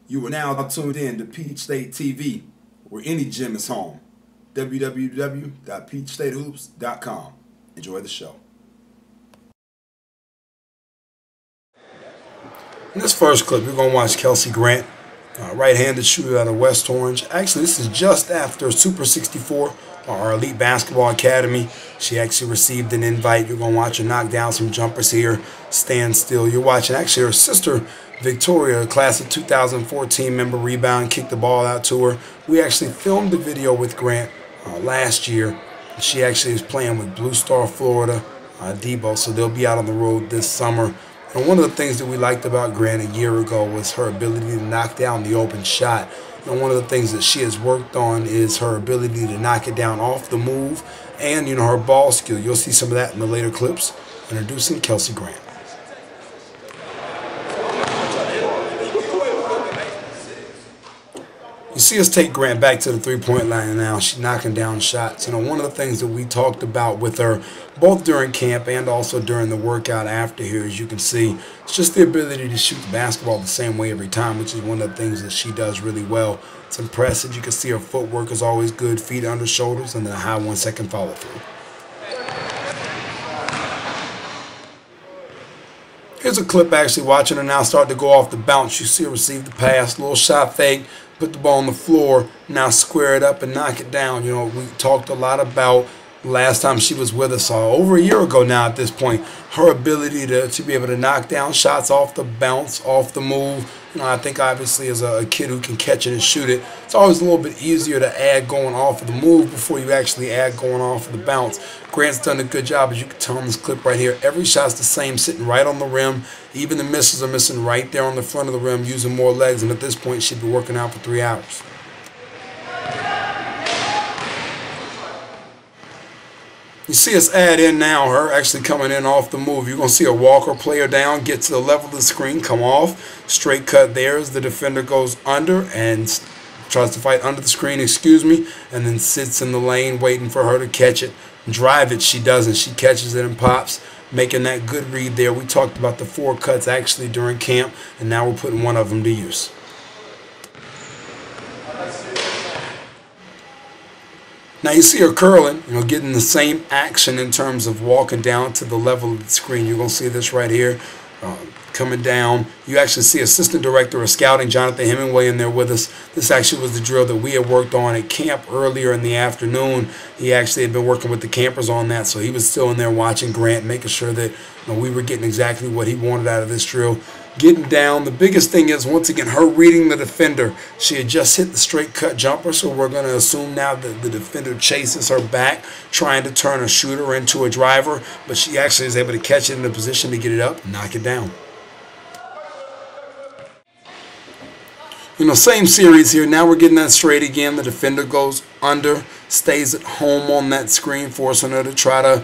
You are now tuned in to Peach State TV, where any gym is home. www.peachstatehoops.com. Enjoy the show. In this first clip, we're going to watch Kelsey Grant, right-handed shooter out of West Orange. Actually, this is just after Super 64, our elite basketball academy. She actually received an invite. You're going to watch her knock down some jumpers here, stand still. You're watching actually her sister, Victoria, class of 2014 member, rebound, kicked the ball out to her. We actually filmed the video with Grant last year. She actually is playing with Blue Star, Florida, Debo, so they'll be out on the road this summer. And one of the things that we liked about Grant a year ago was her ability to knock down the open shot. And one of the things that she has worked on is her ability to knock it down off the move and, her ball skill. You'll see some of that in the later clips. Introducing Kelsey Grant. You see us take Grant back to the three-point line now. She's knocking down shots. One of the things that we talked about with her, both during camp and also during the workout after here, as you can see, it's just the ability to shoot the basketball the same way every time, which is one of the things that she does really well. It's impressive. You can see her footwork is always good, feet under shoulders, and then a high 1-second follow-through. Here's a clip actually watching her now start to go off the bounce. You see her receive the pass, little shot fake, put the ball on the floor, now square it up and knock it down. We talked a lot about last time she was with us, over a year ago now at this point, her ability to be able to knock down shots off the bounce, off the move. I think obviously as a kid who can catch it and shoot it, it's always a little bit easier to add going off of the move before you actually add going off of the bounce. Grant's done a good job, as you can tell in this clip right here. Every shot's the same, sitting right on the rim. Even the misses are missing right there on the front of the rim, using more legs, and at this point she'd be working out for 3 hours. You see us add in now her actually coming in off the move. You're going to see a Walker player down, get to the level of the screen, come off. Straight cut there as the defender goes under and tries to fight under the screen, and then sits in the lane waiting for her to catch it. Drive it, she doesn't. She catches it and pops, making that good read there. We talked about the 4 cuts actually during camp, and now we're putting one of them to use. Now you see her curling, getting the same action in terms of walking down to the level of the screen. You're going to see this right here, coming down. You actually see Assistant Director of Scouting, Jonathan Hemingway, in there with us. This actually was the drill that we had worked on at camp earlier in the afternoon. He actually had been working with the campers on that, so he was still in there watching Grant, making sure that we were getting exactly what he wanted out of this drill. Getting down. The biggest thing is, once again, her reading the defender. She had just hit the straight cut jumper, so we're going to assume now that the defender chases her back, trying to turn a shooter into a driver, but she actually is able to catch it in a position to get it up and knock it down. Same series here. Now we're getting that straight again. The defender goes under, stays at home on that screen, forcing her to try to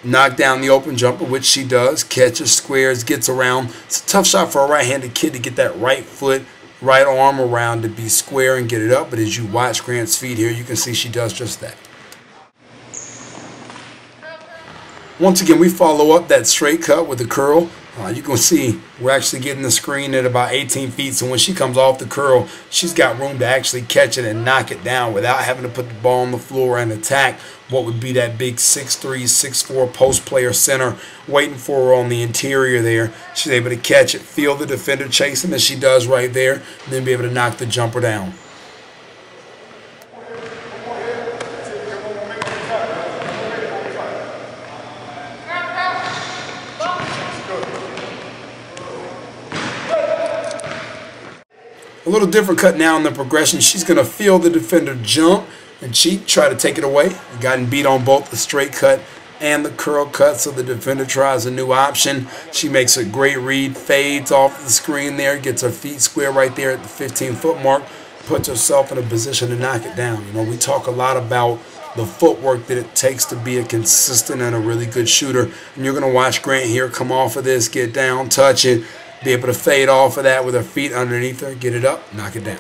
knock down the open jumper, which she does. Catches, squares, gets around. It's a tough shot for a right-handed kid to get that right foot, right arm around to be square and get it up. But as you watch Grant's feet here, you can see she does just that. Once again, we follow up that straight cut with the curl. You can see we're actually getting the screen at about 18 feet. So when she comes off the curl, she's got room to actually catch it and knock it down without having to put the ball on the floor and attack what would be that big 6'3", 6'4" post player center waiting for her on the interior there. She's able to catch it, feel the defender chasing as she does right there, and then be able to knock the jumper down. A little different cut now in the progression. She's going to feel the defender jump and cheat, try to take it away. Gotten beat on both the straight cut and the curl cut, so the defender tries a new option. She makes a great read, fades off the screen there, gets her feet square right there at the 15-foot mark, puts herself in a position to knock it down. We talk a lot about the footwork that it takes to be a consistent and a really good shooter. And you're going to watch Grant here come off of this, get down, touch it, be able to fade off of that with her feet underneath her, get it up, knock it down.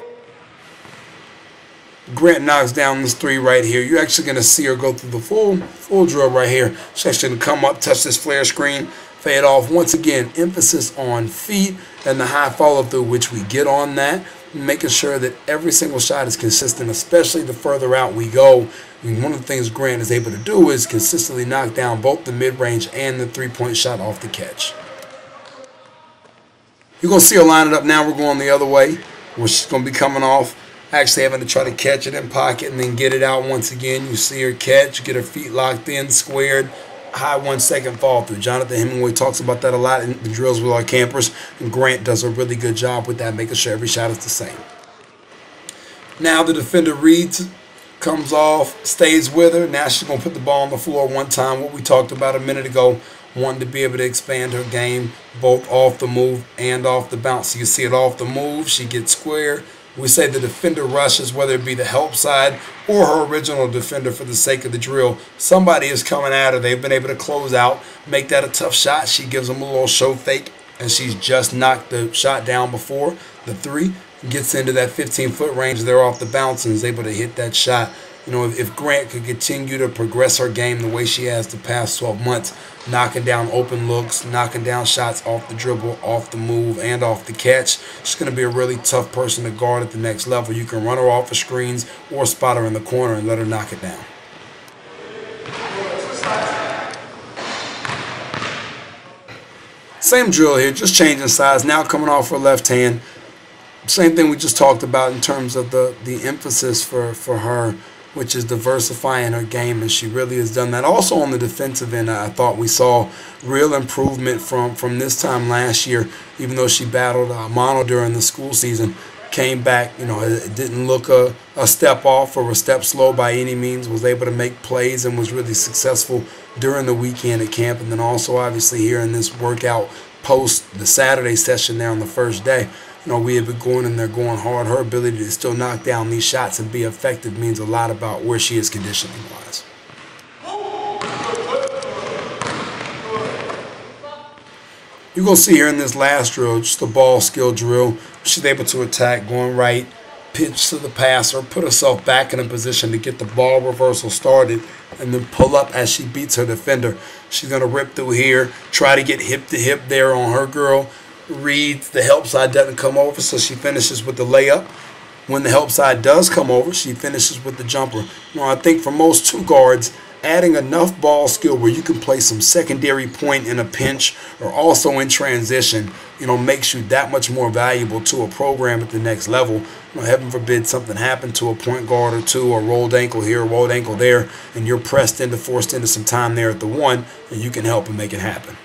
Grant knocks down this 3 right here. You're actually going to see her go through the full drill right here. She's actually going to come up, touch this flare screen, fade off. Once again, emphasis on feet and the high follow-through, which we get on that. making sure that every single shot is consistent, especially the further out we go. I mean, one of the things Grant is able to do is consistently knock down both the mid-range and the three-point shot off the catch. You're going to see her line it up now. We're going the other way, where she's going to be coming off, actually having to try to catch it in pocket and then get it out once again. You see her catch, get her feet locked in, squared, high 1 second fall through. Jonathan Hemingway talks about that a lot in the drills with our campers, and Grant does a really good job with that, making sure every shot is the same. Now the defender reads, comes off, stays with her. Now she's going to put the ball on the floor one time. What we talked about a minute ago, wanting to be able to expand her game both off the move and off the bounce. So you see it off the move, she gets square. We say the defender rushes, whether it be the help side or her original defender for the sake of the drill. Somebody is coming at her. They've been able to close out, make that a tough shot. She gives them a little show fake, and she's just knocked the shot down before. The three gets into that 15-foot range. They're off the bounce and is able to hit that shot. You know, if Grant could continue to progress her game the way she has the past 12 months, knocking down open looks, knocking down shots off the dribble, off the move, and off the catch, she's going to be a really tough person to guard at the next level. You can run her off the screens or spot her in the corner and let her knock it down. Same drill here, just changing sides. Now coming off her left hand. Same thing we just talked about in terms of the emphasis for her, which is diversifying her game, and she really has done that. Also on the defensive end, I thought we saw real improvement from this time last year, even though she battled mono during the school season. Came back, you know, it didn't look a step off or a step slow by any means, was able to make plays and was really successful during the weekend at camp, and then also obviously here in this workout post the Saturday session there on the first day. You know, we have been going in there going hard. Her ability to still knock down these shots and be effective means a lot about where she is conditioning-wise. You're going to see here in this last drill, just a ball skill drill. She's able to attack, going right, pitch to the passer, put herself back in a position to get the ball reversal started, and then pull up as she beats her defender. She's going to rip through here, try to get hip to hip there on her girl. Reads, the help side doesn't come over, so she finishes with the layup. When the help side does come over, she finishes with the jumper. You know, I think for most two guards, adding enough ball skill where you can play some secondary point in a pinch or also in transition, you know, makes you that much more valuable to a program at the next level. You know, heaven forbid something happened to a point guard or two, or rolled ankle here, rolled ankle there, and you're pressed into, forced into some time there at the one, and you can help and make it happen.